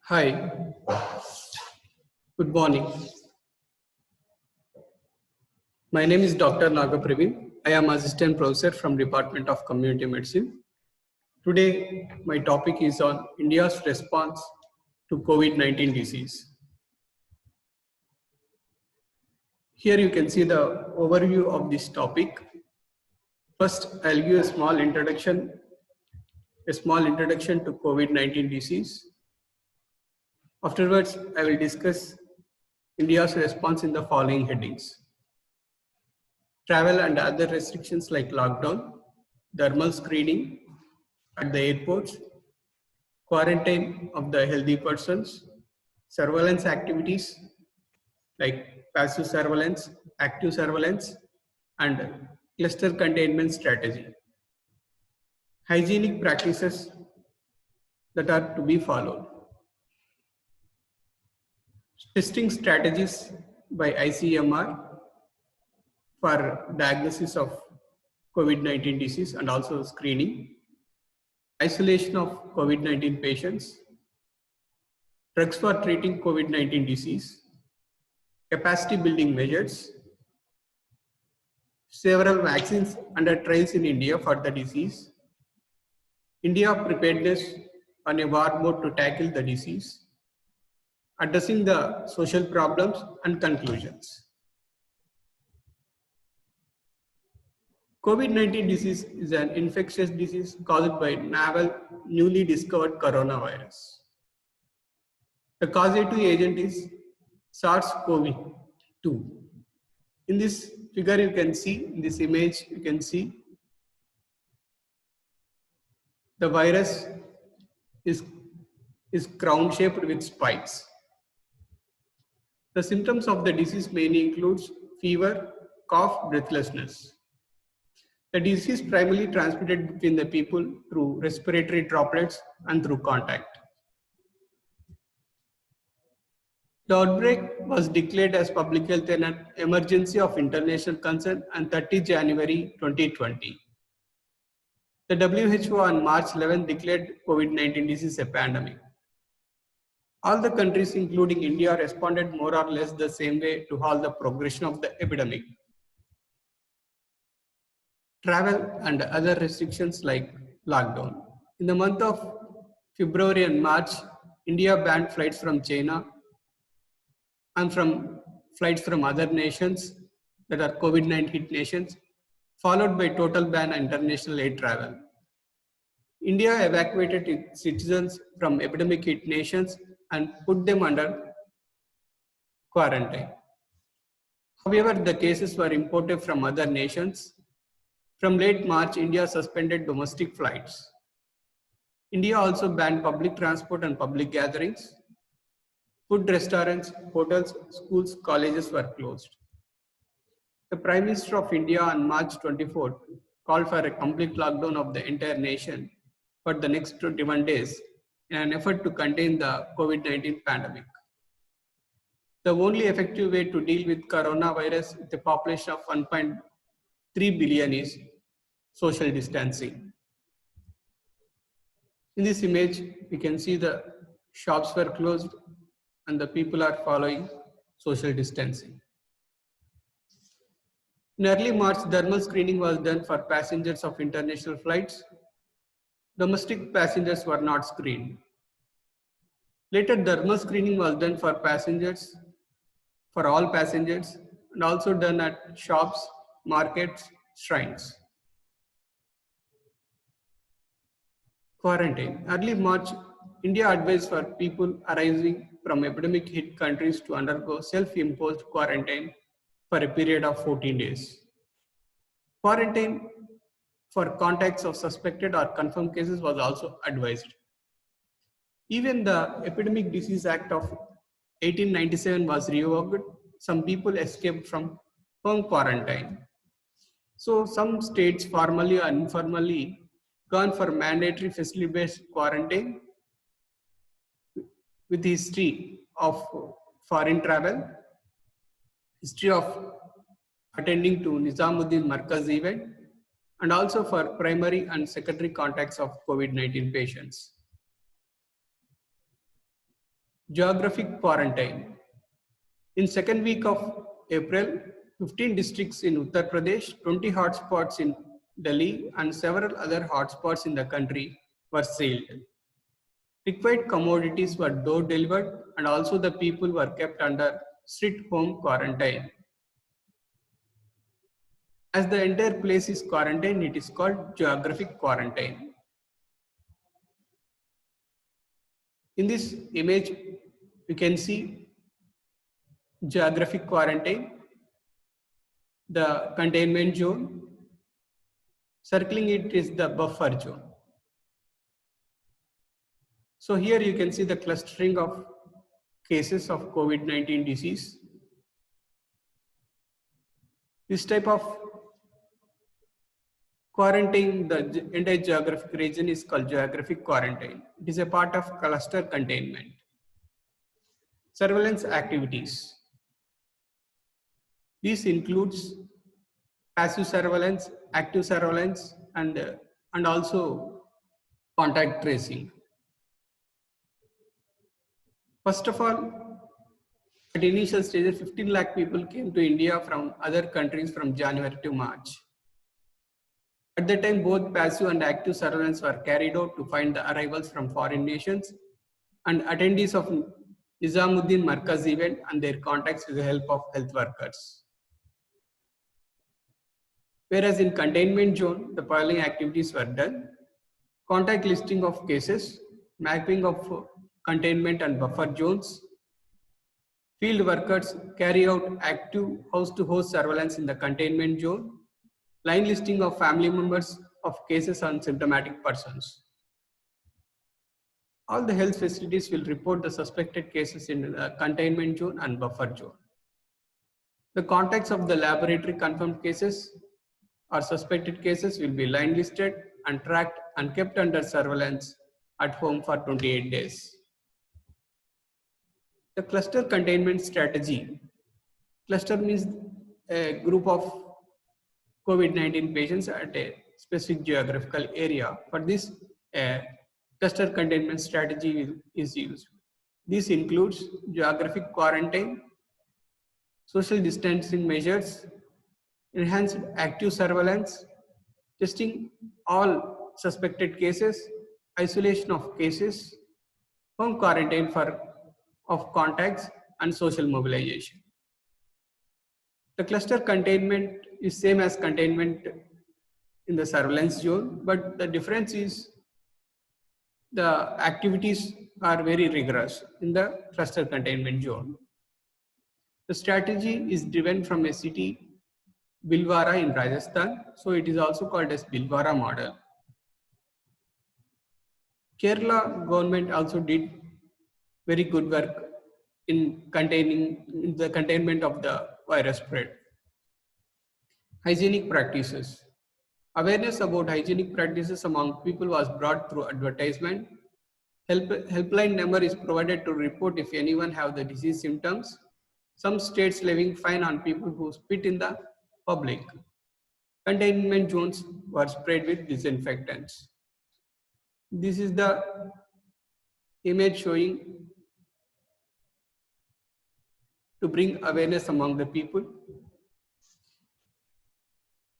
Hi, good morning. My name is Dr. Nagapraveen. I am Assistant Professor from Department of Community Medicine. Today, my topic is on India's response to COVID-19 disease. Here you can see the overview of this topic. First, I'll give a small introduction to COVID-19 disease. Afterwards, I will discuss India's response in the following headings: travel and other restrictions like lockdown, thermal screening at the airports, quarantine of the healthy persons, surveillance activities like passive surveillance, active surveillance, and cluster containment strategy. Hygienic practices that are to be followed. Testing strategies by ICMR for diagnosis of COVID-19 disease and also screening. Isolation of COVID-19 patients. Drugs for treating COVID-19 disease. Capacity building measures. Several vaccines under trials in India for the disease. India preparedness on a war mode to tackle the disease. Addressing the social problems and conclusions. COVID-19 disease is an infectious disease caused by novel, newly discovered coronavirus. The causative agent is SARS-CoV-2. In this figure you can see, in this image you can see the virus is crown-shaped with spikes. The symptoms of the disease mainly includes fever, cough, breathlessness. The disease is primarily transmitted between the people through respiratory droplets and through contact. The outbreak was declared as public health an emergency of international concern on 30 January 2020. The WHO on March 11 declared COVID-19 disease a pandemic. All the countries, including India, responded more or less the same way to halt the progression of the epidemic. Travel and other restrictions like lockdown. In the month of February and March, India banned flights from China and from flights from other nations that are COVID-19 nations, followed by total ban on international air travel. India evacuated its citizens from epidemic hit nations and put them under quarantine. However, the cases were imported from other nations. From late March, India suspended domestic flights. India also banned public transport and public gatherings. Food restaurants, hotels, schools, colleges were closed. The Prime Minister of India on March 24th called for a complete lockdown of the entire nation for the next 21 days in an effort to contain the COVID-19 pandemic. The only effective way to deal with coronavirus with a population of 1.3 billion is social distancing. In this image, we can see the shops were closed and the people are following social distancing. In early March, thermal screening was done for passengers of international flights. Domestic passengers were not screened. Later, thermal screening was done for passengers, for all passengers, and also done at shops, markets, shrines. Quarantine. Early March, India advised for people arising from epidemic hit countries to undergo self-imposed quarantine for a period of 14 days. Quarantine for contacts of suspected or confirmed cases was also advised. Even the Epidemic Disease Act of 1897 was revoked. Some people escaped from home quarantine. So some states formally or informally gone for mandatory facility-based quarantine with history of foreign travel, history of attending to Nizamuddin Markaz event, and also for primary and secondary contacts of COVID-19 patients. Geographic quarantine. In second week of April, 15 districts in Uttar Pradesh, 20 hotspots in Delhi, and several other hotspots in the country were sealed. Required commodities were door delivered, and also the people were kept under strict home quarantine. As the entire place is quarantined, it is called geographic quarantine. In this image, you can see geographic quarantine, the containment zone. Circling it is the buffer zone. So here you can see the clustering of cases of COVID-19 disease. This type of quarantine, the entire geographic region is called geographic quarantine. It is a part of cluster containment. Surveillance activities. This includes passive surveillance, active surveillance, and also contact tracing. First of all, at initial stages, 15 lakh people came to India from other countries from January to March. At that time, both passive and active surveillance were carried out to find the arrivals from foreign nations and attendees of Nizamuddin Markaz event and their contacts with the help of health workers. Whereas in containment zone, the following activities were done: contact listing of cases, mapping of containment and buffer zones. Field workers carry out active house-to-house surveillance in the containment zone. Line listing of family members of cases on symptomatic persons. All the health facilities will report the suspected cases in the containment zone and buffer zone. The contacts of the laboratory confirmed cases or suspected cases will be line listed and tracked and kept under surveillance at home for 28 days. The cluster containment strategy. Cluster means a group of COVID-19 patients at a specific geographical area. For this, a cluster containment strategy is used. This includes geographic quarantine, social distancing measures, enhanced active surveillance, testing all suspected cases, isolation of cases, home quarantine of contacts, and social mobilization. The cluster containment is same as containment in the surveillance zone, but the difference is the activities are very rigorous in the cluster containment zone. The strategy is driven from a city, Bhilwara in Rajasthan, so it is also called as Bhilwara model. Kerala government also did very good work in the containment of the virus spread. Hygienic practices. Awareness about hygienic practices among people was brought through advertisement. Helpline number is provided to report if anyone have the disease symptoms. Some states levying fine on people who spit in the public. Containment zones were sprayed with disinfectants. This is the image showing to bring awareness among the people.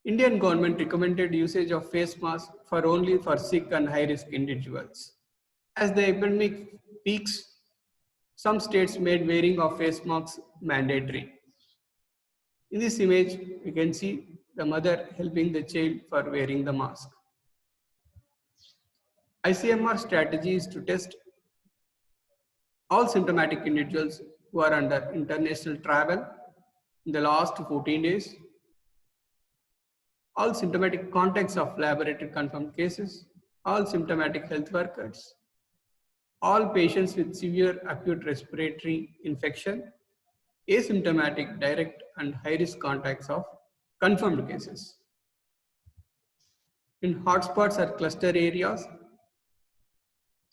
Indian government recommended usage of face masks only for sick and high-risk individuals. As the epidemic peaks, some states made wearing of face masks mandatory. In this image, you can see the mother helping the child for wearing the mask. ICMR strategy is to test all symptomatic individuals who are under international travel in the last 14 days, all symptomatic contacts of laboratory confirmed cases, all symptomatic health workers, all patients with severe acute respiratory infection, asymptomatic direct and high-risk contacts of confirmed cases. In hotspots or cluster areas,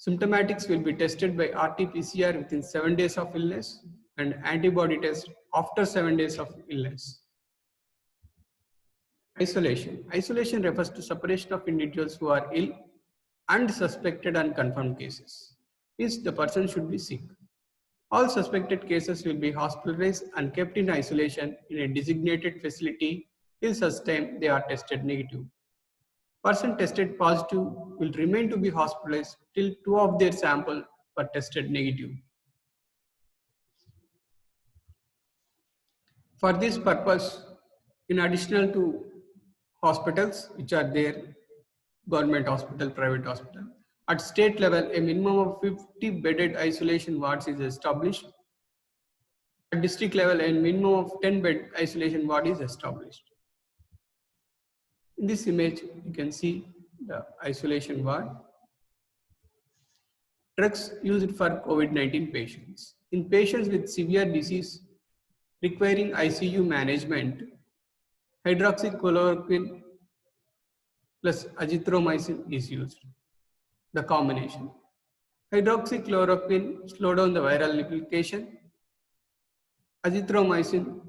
symptomatics will be tested by RT-PCR within 7 days of illness and antibody test after 7 days of illness. Isolation. Isolation refers to separation of individuals who are ill and suspected and confirmed cases. Means the person should be sick. All suspected cases will be hospitalized and kept in isolation in a designated facility till such time they are tested negative. Person tested positive will remain to be hospitalized till two of their sample were tested negative. For this purpose, in addition to hospitals, which are there, government hospital, private hospital, at state level, a minimum of 50 bedded isolation wards is established. At district level, a minimum of 10 bed isolation ward is established. In this image, you can see the isolation ward. Drugs used for COVID-19 patients. In patients with severe disease requiring ICU management, hydroxychloroquine plus azithromycin is used. The combination. Hydroxychloroquine slow down the viral replication. Azithromycin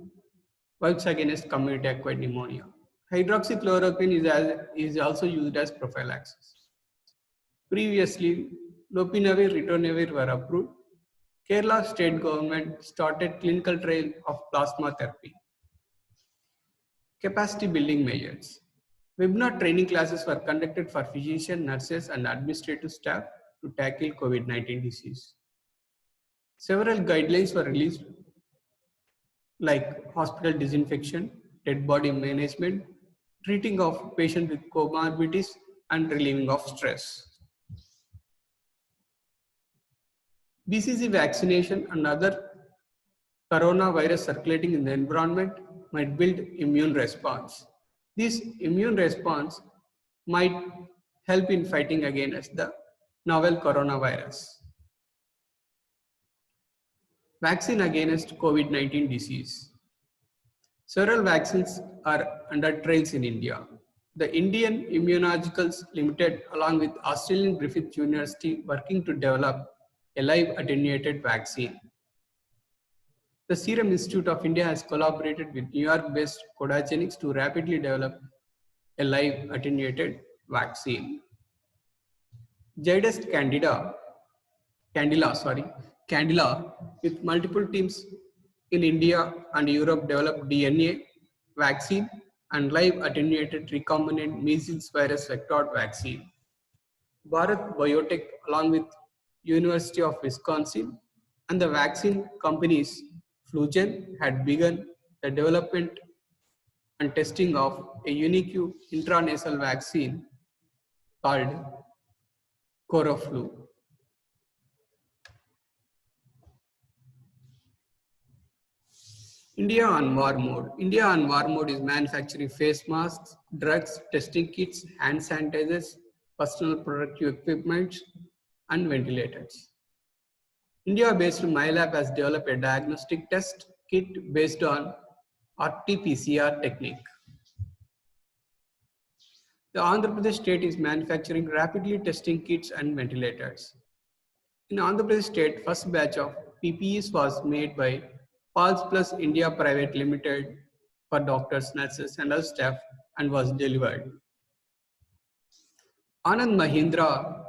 works against community acquired pneumonia. Hydroxychloroquine is also used as prophylaxis. Previously, lopinavir, ritonavir were approved. Kerala state government started clinical trial of plasma therapy. Capacity building measures. Webinar training classes were conducted for physicians, nurses, and administrative staff to tackle COVID-19 disease. Several guidelines were released like hospital disinfection, dead body management, treating of patients with comorbidities, and relieving of stress. BCG vaccination and other coronavirus circulating in the environment might build immune response. This immune response might help in fighting against the novel coronavirus. Vaccine against COVID-19 disease. Several vaccines are under trials in India. The Indian Immunologicals Limited along with Australian Griffith University working to develop a live attenuated vaccine. The Serum Institute of India has collaborated with New York-based Codagenics to rapidly develop a live attenuated vaccine. Zydus Candila, with multiple teams in India and Europe developed DNA vaccine and live attenuated recombinant measles virus vector vaccine. Bharat Biotech along with University of Wisconsin and the vaccine companies Flugen had begun the development and testing of a unique intranasal vaccine called Coroflu. India on war mode. India on war mode is manufacturing face masks, drugs, testing kits, hand sanitizers, personal protective equipment, and ventilators. India-based MyLab has developed a diagnostic test kit based on RT-PCR technique. The Andhra Pradesh state is manufacturing rapidly testing kits and ventilators. In Andhra Pradesh state, first batch of PPEs was made by Pulse Plus India Private Limited for doctors, nurses, and other staff and was delivered. Anand Mahindra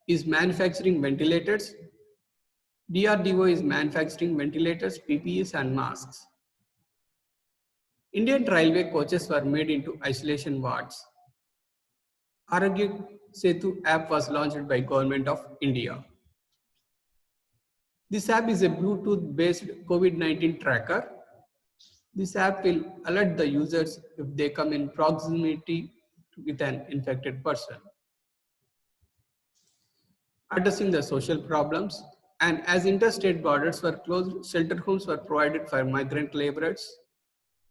is manufacturing ventilators. DRDO is manufacturing ventilators, PPEs, and masks. Indian Railway coaches were made into isolation wards. Arogya Setu app was launched by Government of India. This app is a Bluetooth-based COVID-19 tracker. This app will alert the users if they come in proximity with an infected person. Addressing the social problems, and as interstate borders were closed, shelter homes were provided for migrant laborers.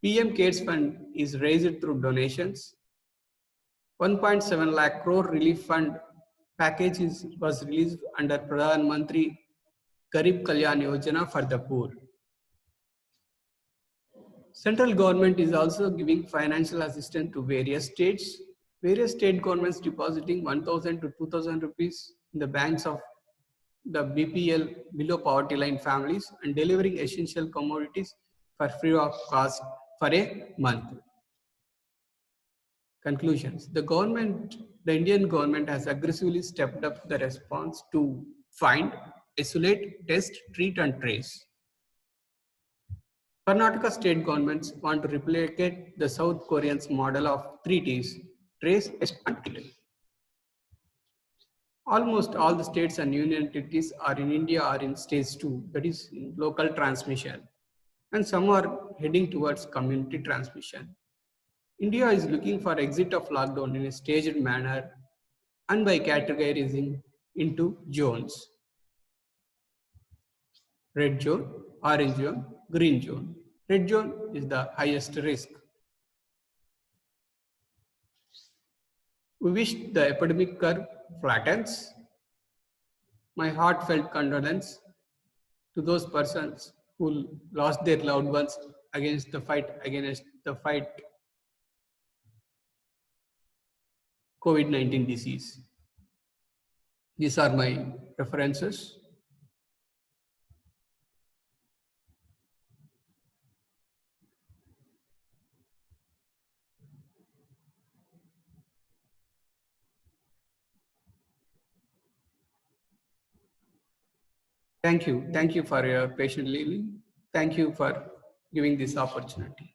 PM CARES Fund is raised through donations. 1.7 lakh crore relief fund package was released under Pradhan Mantri Garib Kalyan Yojana for the poor. Central government is also giving financial assistance to various states. Various state governments depositing 1,000 to 2,000 rupees in the banks of the BPL below poverty line families and delivering essential commodities for free of cost for a month. Conclusions. The Indian government has aggressively stepped up the response to find, isolate, test, treat, and trace. Karnataka state governments want to replicate the South Koreans model of three T's: trace, test, and treat. Almost all the states and union territories are in India are in stage 2, that is in local transmission, and some are heading towards community transmission. India is looking for exit of lockdown in a staged manner and by categorizing into zones: red zone, orange zone, green zone. Red zone is the highest risk. We wish the epidemic curve flattens. My heartfelt condolence to those persons who lost their loved ones against the fight COVID-19 disease. These are my references. Thank you. Thank you for your patient listening. Thank you for giving this opportunity.